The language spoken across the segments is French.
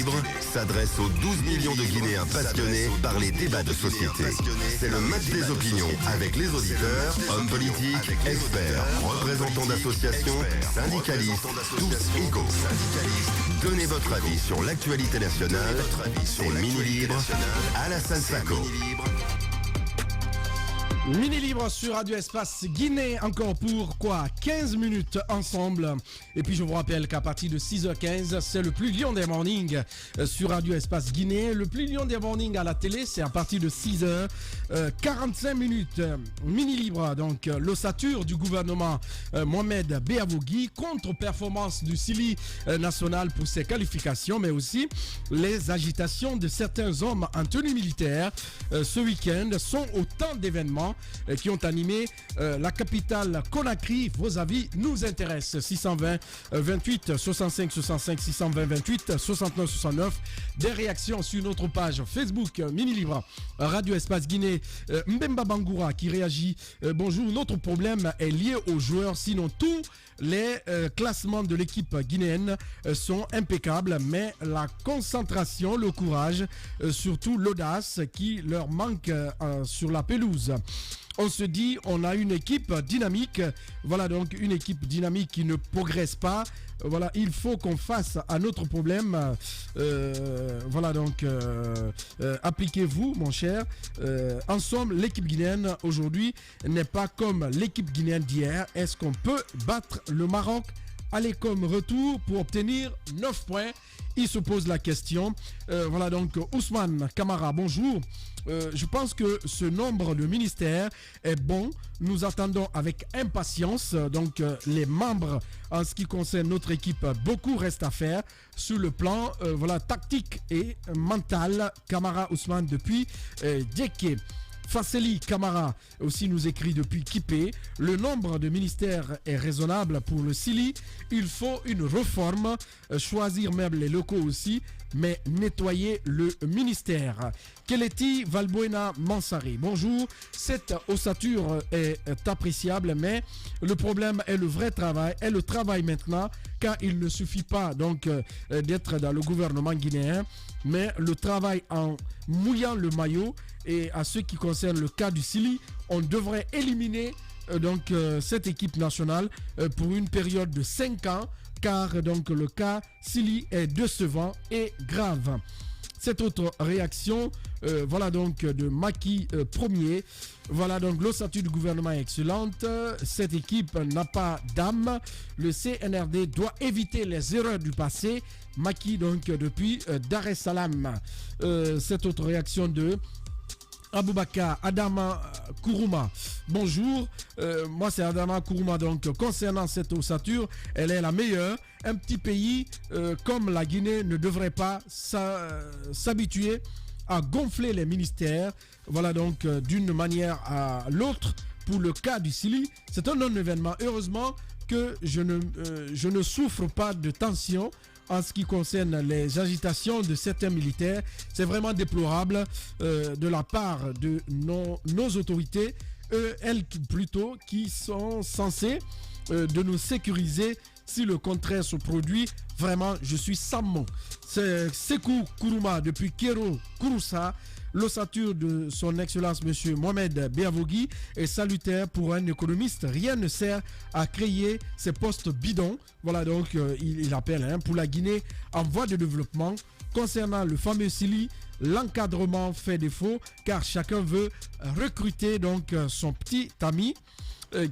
Libre s'adresse aux 12 millions de Guinéens passionnés par les débats de société. C'est le match des opinions avec les auditeurs, hommes politiques, experts, représentants d'associations, syndicalistes, tous égaux. Donnez votre avis sur l'actualité nationale, c'est Mini Libre à la Sansako. Mini Libre sur Radio Espace Guinée, encore pour 15 minutes ensemble. Et puis je vous rappelle qu'à partir de 6h15, c'est le plus lion des mornings sur Radio Espace Guinée. Le plus lion des mornings à la télé, c'est à partir de 6h, 45 minutes. Mini Libre, donc l'ossature du gouvernement Mohamed Beavogui, contre-performance du Sili national pour ses qualifications, mais aussi les agitations de certains hommes en tenue militaire ce week-end sont autant d'événements qui ont animé la capitale Conakry. Vos avis nous intéressent. 620 28 65 65 620 28 69 69. Des réactions sur notre page Facebook Mini Libre Radio Espace Guinée. Mbemba Bangoura qui réagit. Bonjour, notre problème est lié aux joueurs, sinon tous les classements de l'équipe guinéenne sont impeccables, mais la concentration, le courage, surtout l'audace qui leur manque sur la pelouse. On se dit, on a une équipe dynamique. Voilà donc une équipe dynamique qui ne progresse pas. Voilà, il faut qu'on fasse à notre problème. Voilà donc, appliquez-vous, mon cher. En somme, l'équipe guinéenne aujourd'hui n'est pas comme l'équipe guinéenne d'hier. Est-ce qu'on peut battre le Maroc? Aller comme retour pour obtenir 9 points. Il se pose la question. Voilà donc Ousmane Kamara, bonjour. Je pense que ce nombre de ministères est bon. Nous attendons avec impatience donc les membres en ce qui concerne notre équipe. Beaucoup reste à faire sur le plan voilà, tactique et mental. Kamara Ousmane depuis Djeké. Fasseli Kamara aussi nous écrit depuis Kipé. Le nombre de ministères est raisonnable pour le Sili. Il faut une réforme, choisir même les locaux aussi, mais nettoyer le ministère. Keleti Valbuena Mansari, bonjour. Cette ossature est appréciable, mais le problème est le vrai travail, est le travail maintenant, car il ne suffit pas donc d'être dans le gouvernement guinéen, mais le travail en mouillant le maillot. Et à ce qui concerne le cas du Sili, on devrait éliminer cette équipe nationale pour une période de 5 ans, car donc le cas Sili est décevant et grave. Cette autre réaction, voilà donc de Maki Premier. Voilà donc l'ossature du gouvernement est excellente. Cette équipe n'a pas d'âme. Le CNRD doit éviter les erreurs du passé. Maki donc depuis Dar es Salaam. Cette autre réaction de Aboubakar Adama Kourouma. Bonjour, moi c'est Adama Kourouma. Donc concernant cette ossature, elle est la meilleure. Un petit pays comme la Guinée ne devrait pas s'habituer à gonfler les ministères. Voilà donc d'une manière à l'autre. Pour le cas du Sili, c'est un non-événement. Heureusement que je ne souffre pas de tension en ce qui concerne les agitations de certains militaires. C'est vraiment déplorable de la part de nos autorités, elles plutôt, qui sont censées de nous sécuriser. Si le contraire se produit, vraiment, je suis sans mots. C'est Sekou Kourouma depuis Kero Kouroussa. L'ossature de son excellence monsieur Mohamed Beavogui est salutaire pour un économiste. Rien ne sert à créer ces postes bidons. Voilà donc il appelle pour la Guinée en voie de développement. Concernant le fameux Sili, l'encadrement fait défaut car chacun veut recruter donc son petit ami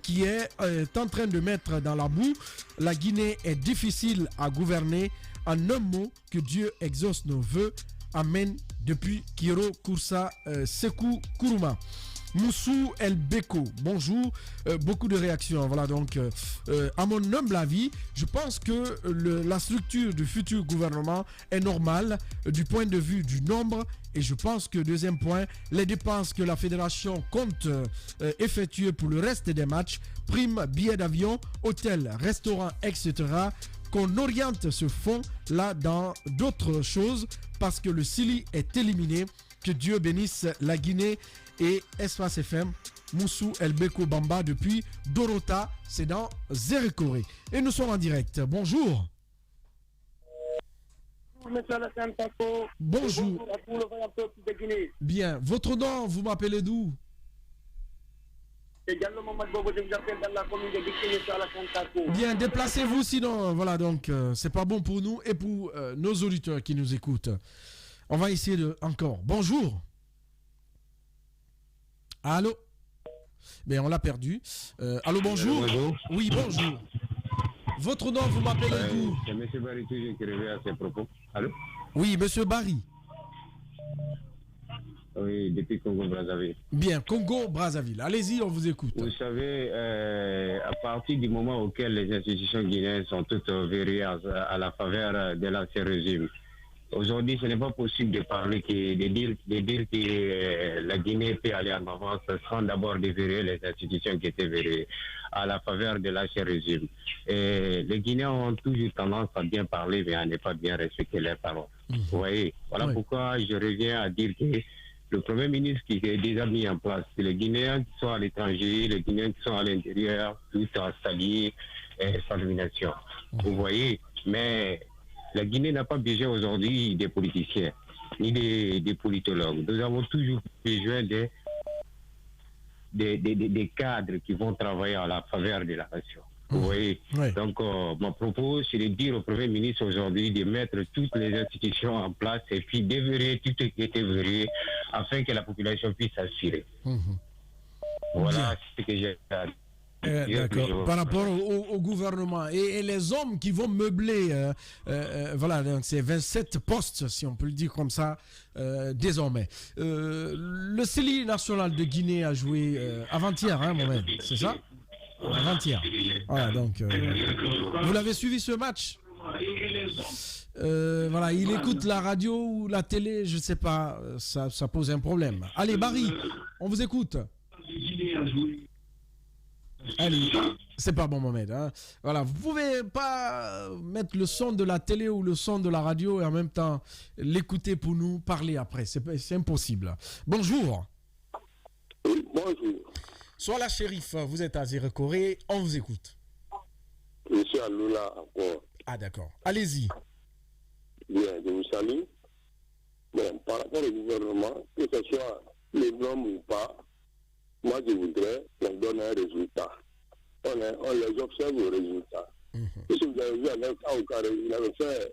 qui est en train de mettre dans la boue. La Guinée est difficile à gouverner. En un mot, que Dieu exauce nos vœux. Amen. Depuis Kiro Koursa Sekou Kourouma. Moussou El Beko, bonjour. Beaucoup de réactions. Voilà donc, à mon humble avis, je pense que la structure du futur gouvernement est normale du point de vue du nombre. Et je pense que, deuxième point, les dépenses que la fédération compte effectuer pour le reste des matchs, primes, billets d'avion, hôtels, restaurants, etc., qu'on oriente ce fonds-là dans d'autres choses parce que le Sili est éliminé. Que Dieu bénisse la Guinée et Espace FM. Moussou El Beko Bamba depuis Dorota, c'est dans Zérekoré. Et nous sommes en direct. Bonjour. Monsieur Alassane Tako. Bonjour. Bonjour à tout le vrai peuple de Guinée. Bien. Votre nom, vous m'appelez d'où? C'est Diallo Mohamed Bobo, je vous appelle dans la commune de Guinée, Monsieur Alassane Tako. Bien, déplacez-vous sinon, voilà, donc c'est pas bon pour nous et pour nos auditeurs qui nous écoutent. On va essayer de encore. Bonjour. Allô? Bien, on l'a perdu. Allô, bonjour. Bonjour. Oui, bonjour. Votre nom, vous m'appelez d'où? C'est M. Barry toujours qui revient à ses propos. Allô? Oui, Monsieur Barry. Oui, depuis Congo-Brazzaville. Bien, Congo-Brazzaville. Allez-y, on vous écoute. Vous savez, à partir du moment auquel les institutions guinéennes sont toutes verrouillées à la faveur de l'ancien régime, aujourd'hui, ce n'est pas possible de parler, de dire que la Guinée peut aller en avance sans d'abord déverrouiller les institutions qui étaient verrouillées à la faveur de l'ancien régime. Et les Guinéens ont toujours tendance à bien parler, mais à ne pas bien respecter leurs paroles. Vous voyez, voilà pourquoi je reviens à dire que le Premier ministre qui est déjà mis en place, les Guinéens qui sont à l'étranger, les Guinéens qui sont à l'intérieur, tout en s'allier et sans domination. Vous voyez, mais la Guinée n'a pas besoin aujourd'hui des politiciens, ni des politologues. Nous avons toujours besoin des cadres qui vont travailler à la faveur de la nation. Vous voyez. Donc, mon propos, c'est de dire au Premier ministre aujourd'hui de mettre toutes les institutions en place et puis déverrouiller tout ce qui était verrouillé afin que la population puisse s'assurer. Voilà ce que j'ai à dire. D'accord. Par rapport au gouvernement et les hommes qui vont meubler voilà, donc ces 27 postes, si on peut le dire comme ça, désormais. Le CELI national de Guinée a joué avant-hier, hein, Mohamed, c'est ça? Avant-hier. Voilà, donc, vous l'avez suivi ce match? Voilà, il écoute la radio ou la télé, je ne sais pas, ça pose un problème. Allez, Barry, on vous écoute. Allez, c'est pas bon, Mohamed. Hein. Voilà, vous pouvez pas mettre le son de la télé ou le son de la radio et en même temps l'écouter pour nous parler après. C'est impossible. Bonjour. Oui, bonjour. Soit la shérif, vous êtes à Zérekoré, on vous écoute. Je suis à Lula encore. Ah d'accord, allez-y. Bien, je vous salue. Bon, par rapport au gouvernement, que ce soit les hommes ou pas, moi je voudrais qu'on donne un résultat. On les observe au résultat. Et si vous avez vu un cas au carré, il avait fait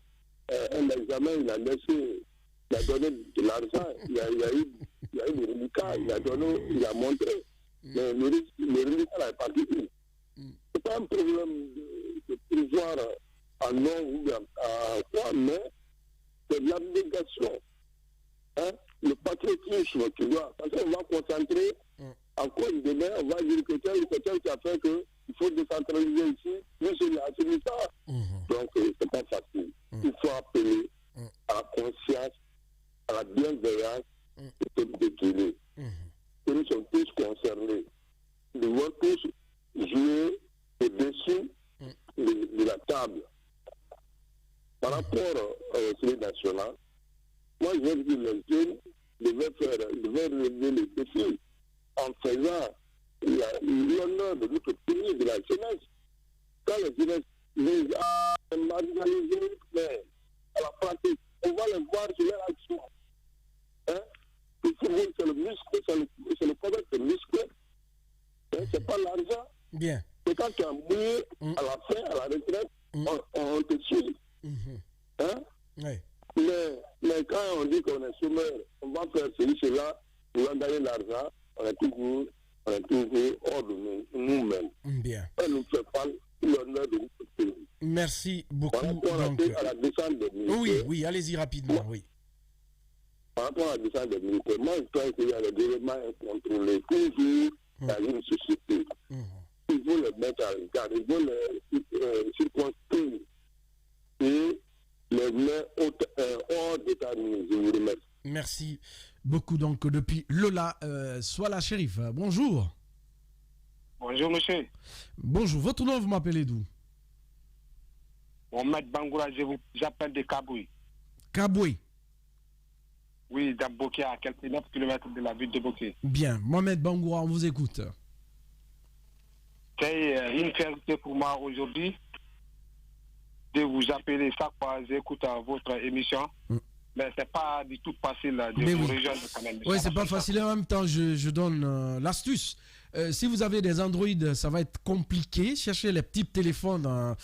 un examen, il a donné de l'argent, il y a eu des résultats, il a montré. Mais le résultat est parti. Ce n'est pas un problème de pouvoir en nom ou en quoi, mais c'est de l'abnégation. Hein? Le patriotisme qui doit. Parce qu'on va concentrer encore demain, on va dire que tel qui a fait qu'il faut décentraliser ici, mais c'est ça. Donc, c'est pas facile. Il faut appeler à la conscience, à la bienveillance du peuple de Guinée. Nous sommes tous concernés. Nous devons tous jouer au-dessus de la table. Par rapport au Conseil national, moi je veux dire les jeunes devaient relever les défis en faisant l'honneur de notre pays, de la jeunesse. Quand la jeunesse les a marginalisés, mais à la pratique, on va les voir sur leur action. Hein? Le football, c'est le muscle, c'est le commerce, c'est le muscle. Hein? C'est pas l'argent. Bien. Et quand tu as mouillé, à la fin, à la retraite, on te suit. Hein? Ouais. Mais quand on dit qu'on est chômeur, on va faire cela, on va gagner l'argent, on est toujours hors de nous-mêmes. Bien. On ne nous fait pas l'honneur de notre pays. Merci beaucoup. Par rapport à la descente des militaires. Oui, allez-y rapidement, oui. Par rapport à la descente des militaires, moi je pense qu'il y a des éléments incontrôlés toujours dans une société. Il faut les mettre à l'écart, il faut les circonscrire et les mettre hors d'état de mise. Je vous remercie. Merci beaucoup. Donc, depuis Lola, soit la shérif. Bonjour. Bonjour, monsieur. Bonjour. Votre nom, vous m'appelez d'où? Mohamed Bangoura, j'appelle de Kabouy. Kabouy. Oui, dans Boké, à quelques 9 km de la ville de Boké. Bien. Mohamed Bangoura, on vous écoute. C'est une fierté pour moi aujourd'hui de vous appeler chaque fois, j'écoute votre émission. Mais c'est pas du tout facile de vous rejoindre quand même. Oui, c'est pas facile. En même temps, je donne l'astuce. Si vous avez des Android, ça va être compliqué. Cherchez les petits téléphones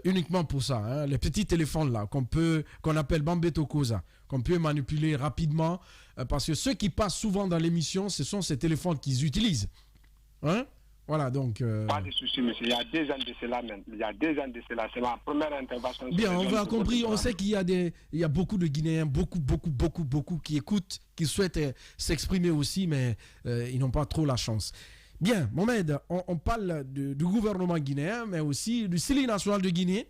uniquement pour ça. Hein. Les petits téléphones là qu'on appelle Bambeto Cosa, qu'on peut manipuler rapidement. Parce que ceux qui passent souvent dans l'émission, ce sont ces téléphones qu'ils utilisent. Hein? Voilà, donc... Pas de souci, monsieur. Il y a 2 ans de cela même. Il y a 2 ans de cela. C'est ma première intervention. Bien, on va compris. On sait qu'il y a beaucoup de Guinéens, beaucoup qui écoutent, qui souhaitent s'exprimer aussi, mais ils n'ont pas trop la chance. Bien, Mohamed, on parle du gouvernement guinéen, mais aussi du CELI national de Guinée.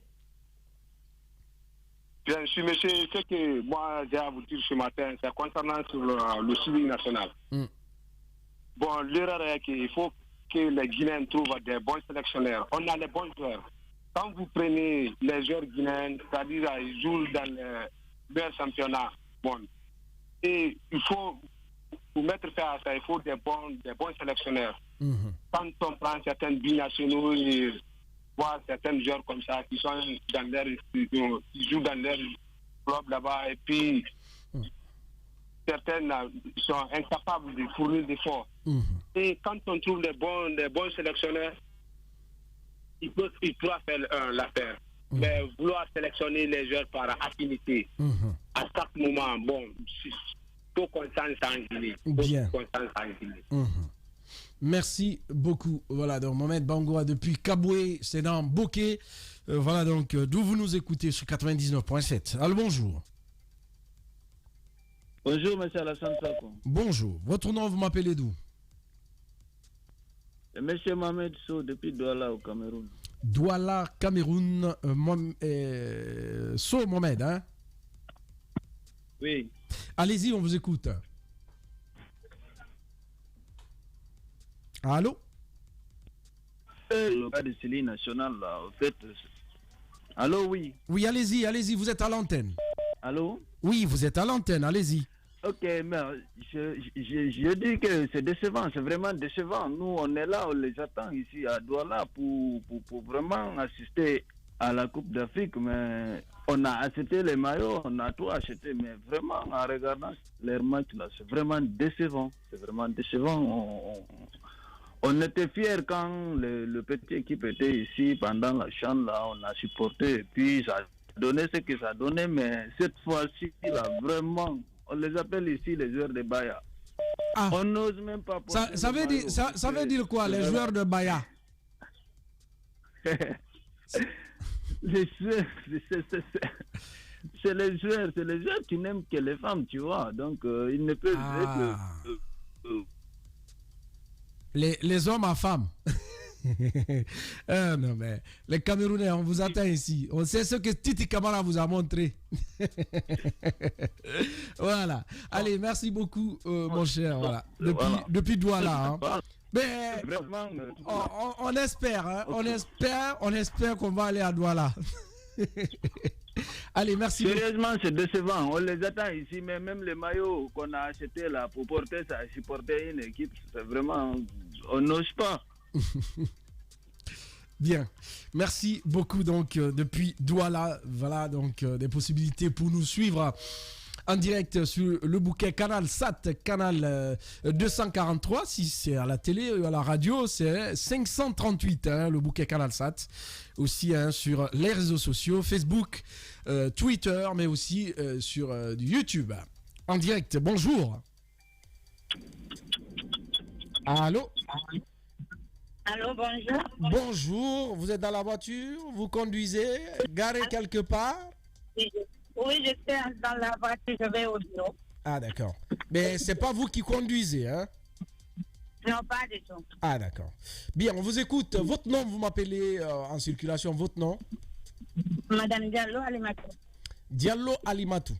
Bien sûr, monsieur. Ce que moi, j'ai à vous dire ce matin, c'est concernant sur le CELI national. Bon, l'erreur est qu'il faut que les Guinéens trouvent des bons sélectionneurs. On a les bons joueurs. Quand vous prenez les joueurs guinéens, c'est-à-dire ils jouent dans le meilleur championnat, bon, et il faut pour mettre fin à ça, il faut des bons sélectionneurs. Quand on prend certains binationaux et voit certains joueurs comme ça qui sont dans leur, qui jouent dans leur club là-bas et puis certaines sont incapables de fournir des efforts. Et quand on trouve des bons sélectionneurs, il pourra faire l'affaire. Mais vouloir sélectionner les joueurs par affinité, à chaque moment, bon, il faut qu'on s'en Guinée. Bien. Merci beaucoup. Voilà, donc Mohamed Bangoua depuis Kaboué, c'est dans Bokeh. Voilà, donc d'où vous nous écoutez sur 99.7. Allô, bonjour. Bonjour, monsieur Alassane Sako. Bonjour. Votre nom, vous m'appelez d'où? Monsieur Mohamed Sow, depuis Douala, au Cameroun. Douala, Cameroun. Sow Mohamed, hein? Oui. Allez-y, on vous écoute. Allô? Le cas de CELI national, là, en fait. Allô, oui. Oui, allez-y, vous êtes à l'antenne. Allô? Oui, vous êtes à l'antenne, allez-y. Ok, mais je dis que c'est décevant, c'est vraiment décevant. Nous, on est là, on les attend ici à Douala pour vraiment assister à la Coupe d'Afrique, mais on a acheté les maillots, on a tout acheté, mais vraiment, en regardant les matchs là, c'est vraiment décevant. C'est vraiment décevant. On était fiers quand le petit équipe était ici pendant la CHAN, là, on a supporté, et puis ça a donné ce que ça a donné, mais cette fois-ci, là, vraiment, on les appelle ici les joueurs de Baya. Ah. On n'ose même pas... Ça veut dire quoi, les joueurs de Baya? Les joueurs, c'est les joueurs qui n'aiment que les femmes, tu vois, donc ils ne peuvent que... Les hommes à femmes. Non, mais les Camerounais, on vous attend ici. On sait ce que Titi Kamara vous a montré. Voilà. Allez, merci beaucoup, mon cher. Voilà. Depuis Douala. Hein. Mais on espère, hein. On espère qu'on va aller à Douala. Allez, merci. Sérieusement, c'est décevant. On les attend ici, mais même les maillots qu'on a achetés là pour porter ça, supporter une équipe, c'est vraiment, on n'ose pas. Bien, merci beaucoup. Donc depuis Douala, voilà donc des possibilités pour nous suivre en direct sur le bouquet Canal Sat, Canal 243. Si c'est à la télé ou à la radio, c'est 538, hein, le bouquet Canal Sat. Aussi hein, sur les réseaux sociaux, Facebook, Twitter, mais aussi sur du YouTube. En direct, bonjour. Allô? Allô, bonjour. Bonjour, vous êtes dans la voiture, vous conduisez, garé quelque part? Oui, je suis dans la voiture, je vais au bureau. Ah, d'accord. Mais c'est pas vous qui conduisez, hein? Non, pas du tout. Ah, d'accord. Bien, on vous écoute. Votre nom, vous m'appelez en circulation, votre nom? Madame Diallo Alimatou. Diallo Alimatou.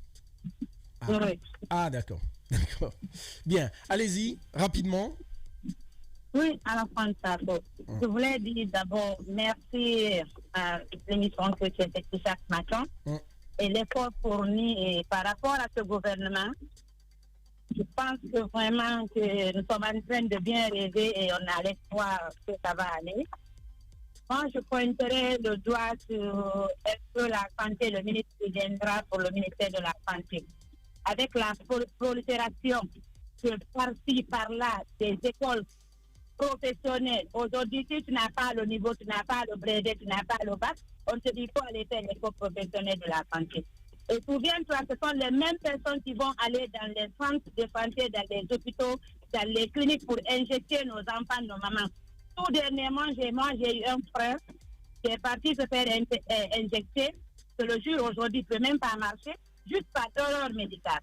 Ah, oui. Ah, d'accord. D'accord. Bien, allez-y, rapidement. Oui, à la fin de ça. Je voulais dire d'abord merci à l'émission que tu effectues chaque matin et l'effort fourni par rapport à ce gouvernement. Je pense que vraiment que nous sommes en train de bien rêver et on a l'espoir que ça va aller. Moi, je pointerai le doigt sur est-ce que la santé, le ministre viendra pour le ministère de la Santé. Avec la prolifération de par-ci, par-là, des écoles professionnelles. Aujourd'hui, si tu n'as pas le niveau, tu n'as pas le brevet, tu n'as pas le bac, on te dit qu'il faut aller faire l'école professionnelle de la santé. Et souviens-toi, ce sont les mêmes personnes qui vont aller dans les centres de santé, dans les hôpitaux, dans les cliniques pour injecter nos enfants, nos mamans. Tout dernièrement, j'ai eu un frère qui est parti se faire injecter, que le jour aujourd'hui ne peut même pas marcher, juste par erreur médicale.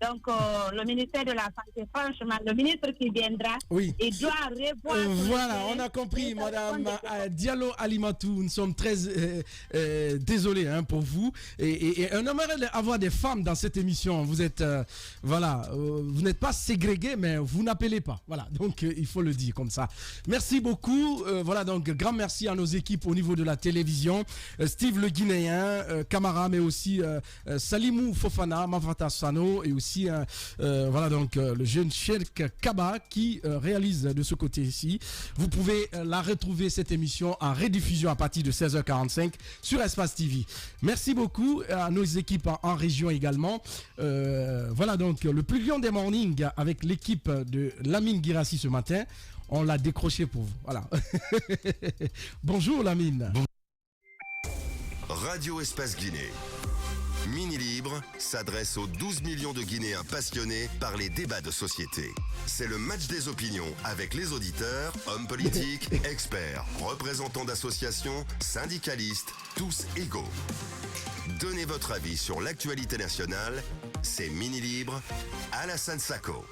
Donc, le ministère de la Santé, franchement, le ministre qui viendra, il doit revoir... voilà, on a compris, Madame Diallo Alimatou. Nous sommes très désolés pour vous. Et on aimerait avoir des femmes dans cette émission. Vous êtes, vous n'êtes pas ségrégés, mais vous n'appelez pas. Voilà, donc il faut le dire comme ça. Merci beaucoup. Voilà, donc grand merci à nos équipes au niveau de la télévision. Steve le Guinéen, Camara, mais aussi Salimou Fofana, Mavata Sano et aussi voilà donc le jeune Cheikh Kaba qui réalise de ce côté-ci. Vous pouvez la retrouver cette émission en rediffusion à partir de 16h45 sur Espace TV. Merci beaucoup à nos équipes en région également. Voilà donc le plus lion des mornings avec l'équipe de Lamine Girassi ce matin. On l'a décroché pour vous. Voilà. Bonjour Lamine. Radio Espace Guinée. Mini Libre s'adresse aux 12 millions de Guinéens passionnés par les débats de société. C'est le match des opinions avec les auditeurs, hommes politiques, experts, représentants d'associations, syndicalistes, tous égaux. Donnez votre avis sur l'actualité nationale, c'est Mini Libre, Alassane Sako.